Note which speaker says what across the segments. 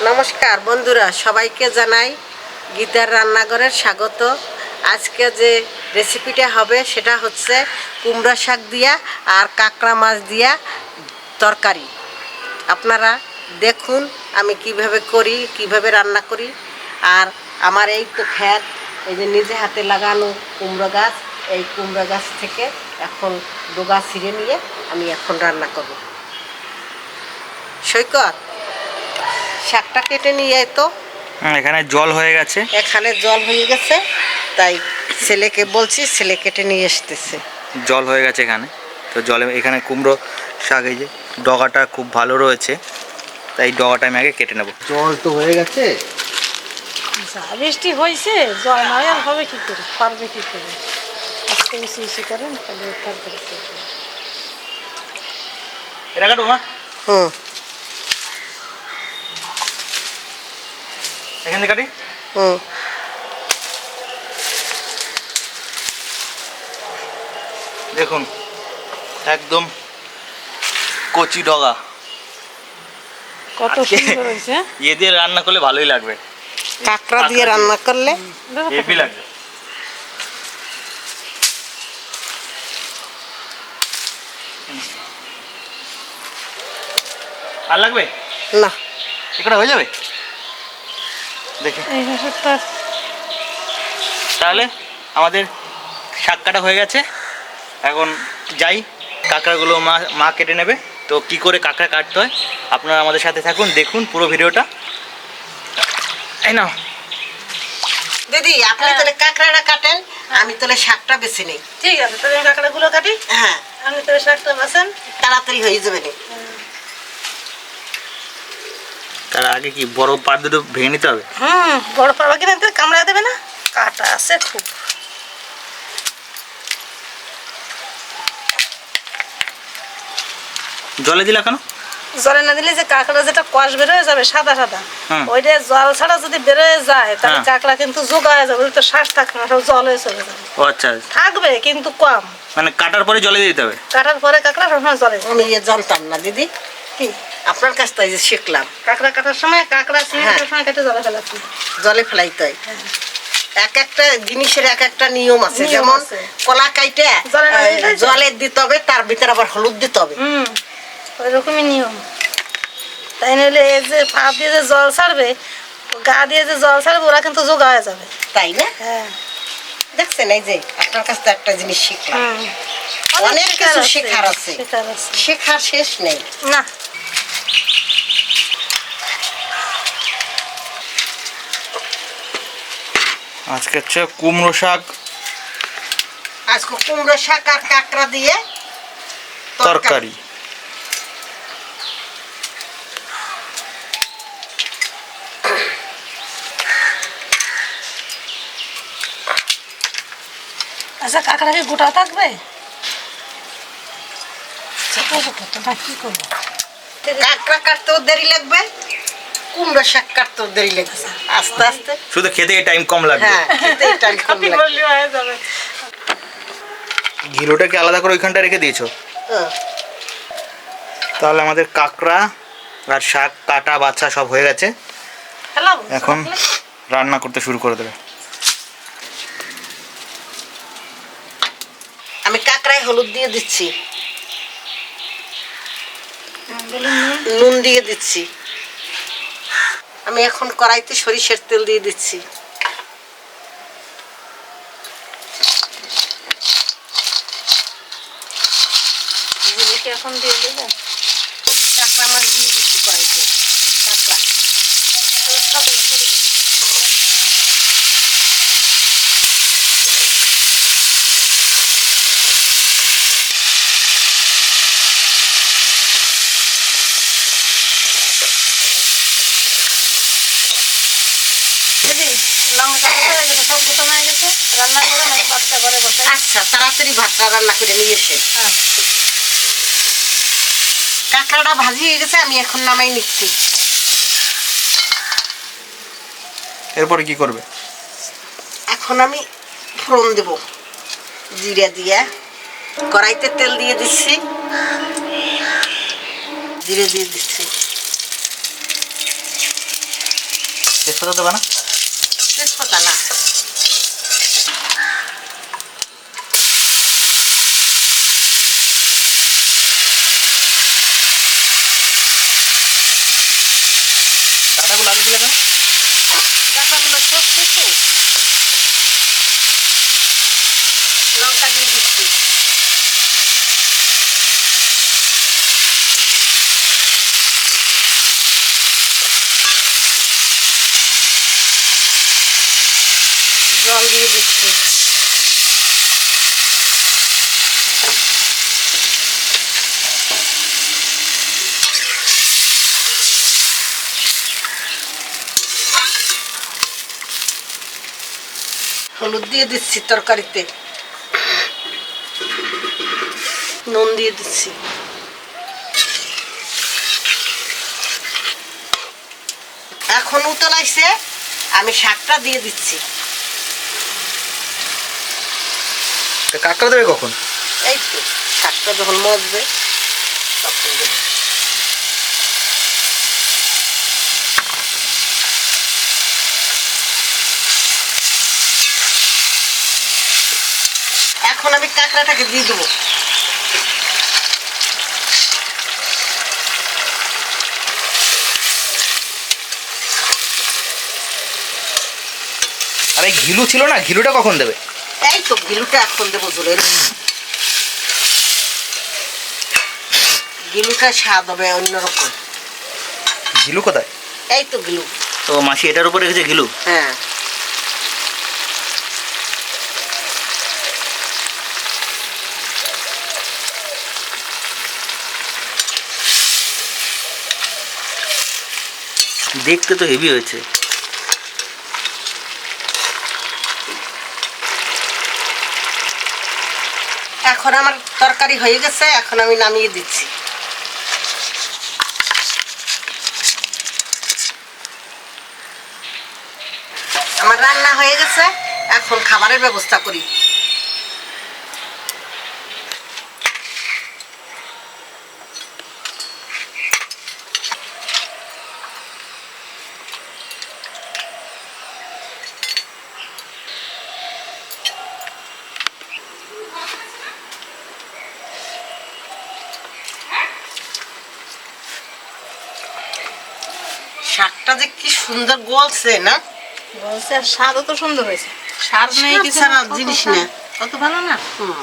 Speaker 1: নমস্কার বন্ধুরা, সবাইকে জানাই গীতার রান্নাঘরের স্বাগত। আজকে যে রেসিপিটা হবে সেটা হচ্ছে কুমড়া শাক দিয়া আর কাঁকড়া মাছ দিয়া তরকারি। আপনারা দেখুন আমি কিভাবে করি, কিভাবে রান্না করি। আর আমার এই তো ক্ষেত, এই যে নিজে হাতে লাগানো কুমড়ো গাছ, এই কুমড়ো গাছ থেকে এখন ডগা ছিঁড়ে নিয়ে আমি এখন রান্না করব। সৈকত, শাকটা কেটে নিয়ে তো
Speaker 2: এখানে জল হয়ে গেছে,
Speaker 1: এখানে জল হয়ে গেছে, তাই ছেলেকে বলছি, ছেলে কেটে নিয়ে আসতেছে।
Speaker 2: জল হয়ে গেছে এখানে, তো জলে এখানে কুমড়ো শাক, এই যে ডগাটা খুব ভালো রয়েছে, তাই ডগাটা আমি আগে কেটে নেব। জল তো হয়ে গেছে,
Speaker 3: বৃষ্টি হয়েছে, জল নয় আর হবে কি করে, পারবে কি করে? আজকে বেশি করেন তাহলে তারপরে
Speaker 2: এটা কাটো মা, এখান থেকে কাটি। দেখুন একদম কচি ডগা,
Speaker 3: কত সুন্দর হয়েছে।
Speaker 2: ইয়ে দিয়ে রান্না করলে ভালোই লাগবে,
Speaker 1: কাঁকড়া দিয়ে রান্না করলে
Speaker 2: হেভি লাগবে। আর লাগবে
Speaker 1: না,
Speaker 2: এটা হয়ে যাবে দেখি। তাহলে আমাদের শাক কাটা হয়ে গেছে, এখন যাই, কাঁকড়াগুলো মা কেটে নেবে। তো কি করে কাঁকড়া কাটতে হয় আপনারা আমাদের সাথে থাকুন, দেখুন পুরো ভিডিওটা। এই নাও
Speaker 1: দিদি, আপনি তাহলে কাঁকড়াটা কাটেন, আমি তাহলে শাকটা বেছে নেই।
Speaker 3: ঠিক আছে, তাহলে কাঁকড়াগুলো কাটি।
Speaker 1: হ্যাঁ,
Speaker 3: আপনি তাহলে শাকটা বাছেন,
Speaker 1: তাড়াতাড়ি হয়ে যাবে না।
Speaker 2: তার আগে কি বড় পাট দুটো ভেঙে নিতে হবে?
Speaker 3: বড় পাবা কিনা তো কামড়া দেবে না, কাটা আছে খুব।
Speaker 2: জলে দিলা কেন?
Speaker 3: জলে না দিলে যে কাঁকড়া যেটা কষ বেরোয় যাবে সাদা সাদা, ওইটা জল ছাড়া যদি বেরোয় যায় তাহলে কাঁকড়া কিন্তু জোগা হয়ে যাবে, তো শ্বাস থাকবে না, সব জল হয়ে চলে যাবে।
Speaker 2: ও আচ্ছা,
Speaker 3: থাকবে কিন্তু কম।
Speaker 2: মানে কাটার পরে জলে দিতে হবে?
Speaker 3: কাটার পরে কাঁকড়া সবসময় জলে।
Speaker 1: আমি জানতাম না দিদি,
Speaker 3: কি
Speaker 1: আপনার কাছ থেকে শিখলাম।
Speaker 3: কাঁকড়া কাটার সময় কাঁকড়া চিংড়ির সময় কেটে জলে ফেলাচ্ছি,
Speaker 1: জলে ফেলাইতে হয়। এক একটা জিনিসের এক একটা নিয়ম আছে, যেমন কলা কাইটে জলে দিতে হবে, তার ভিতরে আবার হলুদ দিতে হবে।
Speaker 3: ওই রকমই নিয়ম। তাই নইলে এই যে পা দিয়ে যে জল ছাড়বে, গা দিয়ে যে জল ছাড়বে, ওরা কিন্তু জোগা হয়ে যাবে,
Speaker 1: তাই না?
Speaker 3: হ্যাঁ,
Speaker 1: দেখছেন, এই যে আপনার কাছ থেকে একটা জিনিস শিখলাম। অনেক কিছু শেখার আছে, শেখার শেষ নেই
Speaker 3: না।
Speaker 2: আজকে হচ্ছে কুমড়ো শাক,
Speaker 1: আজকে কুমড়ো শাক আর কাঁকড়া দিয়ে তরকারি।
Speaker 3: আচ্ছা, কাঁকড়া কি গোটা থাকবে? কি করবো,
Speaker 1: কাঁকড়া কাটতেও দেরি লাগবে, কুমড়ো শাক কাটতেও দেরি লাগবে, আস্তে আস্তে।
Speaker 2: শুধু খেতে টাইম কম লাগবে।
Speaker 1: হ্যাঁ, খেতে টাইম কম লাগবে।
Speaker 2: ঘিলোটাকে আলাদা করে ওইখানটা রেখে দিয়েছো? তাহলে আমাদের কাঁকড়া আর শাক কাটা বাছা সব হয়ে গেছে, এখন রান্না করতে শুরু করে দেবে।
Speaker 1: আমি কাঁকড়ায় হলুদ দিয়ে দিচ্ছি, নুন দিয়ে দিচ্ছি। আমি এখন কড়াইতে সরিষার তেল দিয়ে দিচ্ছি।
Speaker 3: এখন দিয়ে দেবে,
Speaker 1: কাঁকড়া মাছ দিয়ে দিচ্ছি কড়াইতে। কাঁকড়া
Speaker 3: সব গোটা হয়ে গেছে, রান্না করে বাচ্চা ঘরে বসে।
Speaker 1: আচ্ছা, তাড়াতাড়ি ভাতটা রান্না করে নিয়ে এসে। কাঁকড়াটা ভাজি হয়ে গেছে, আমি এখন নামাই নিচ্ছি।
Speaker 2: এরপরে কি করবে?
Speaker 1: এখন আমি ফোড়ন দেব, জিরা দিয়ে কড়াইতে তেল দিয়ে দিচ্ছি, জিরে দিয়ে দিচ্ছি,
Speaker 2: তেজপাতা দেবা না?
Speaker 1: তেজপাতা না,
Speaker 2: ডাটাগুলো আগে দিলে কেন?
Speaker 1: ডাটাগুলো চটকে তো। লঙ্কা দিয়ে দিচ্ছি, জল দিয়ে দিচ্ছি, হলুদ দিয়ে দিচ্ছি তরকারিতে, নুন দিয়ে দিচ্ছি। এখন উতলাইছে, আমি শাকটা দিয়ে দিচ্ছি।
Speaker 2: তা কাঁকড়া দেবে কখন?
Speaker 1: এই তো শাকটা যখন মজবে তখন দেবো। এখন আমি কাঁকড়াটাকে দিয়ে দেবো।
Speaker 2: আর এই ঘিলু ছিল না, ঘিলুটা কখন দেবে?
Speaker 1: এই তো গিলুটা এখন দেবো ঝোলের। গিলুটা স্বাদ হবে অন্যরকম।
Speaker 2: ঘিলু কোথায়?
Speaker 1: এই তো গিলু।
Speaker 2: তো মাসি এটার উপর রেখেছে ঘিলু?
Speaker 1: হ্যাঁ,
Speaker 2: দেখতে তো হেভি হয়েছে।
Speaker 1: এখন আমার তরকারি হয়ে গেছে, এখন আমি নামিয়ে দিচ্ছি। আমার রান্না হয়ে গেছে, এখন খাবারের ব্যবস্থা করি। শাকটা যে কি সুন্দর গলছে না,
Speaker 3: বলছে আর স্বাদও তো সুন্দর হয়েছে। সার নেই
Speaker 1: স্বাদ
Speaker 3: কিছু
Speaker 1: ছাড়া
Speaker 3: না, কত
Speaker 1: জিনিস
Speaker 3: স্বাদ,
Speaker 1: না।
Speaker 3: কত ভালো না,
Speaker 1: হুম।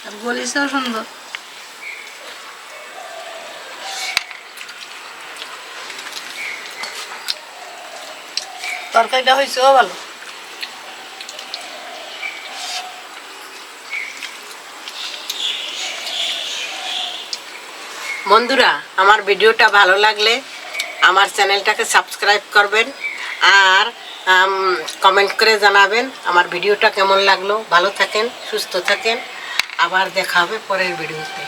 Speaker 3: আর গলিছেও সুন্দর। তরকারিটা হয়েছেও ভালো।
Speaker 1: বন্ধুরা, আমার ভিডিওটা ভালো লাগলে আমার চ্যানেলটাকে সাবস্ক্রাইব করবেন আর কমেন্ট করে জানাবেন আমার ভিডিওটা কেমন লাগলো। ভালো থাকেন, সুস্থ থাকেন, আবার দেখা হবে পরের ভিডিওতে।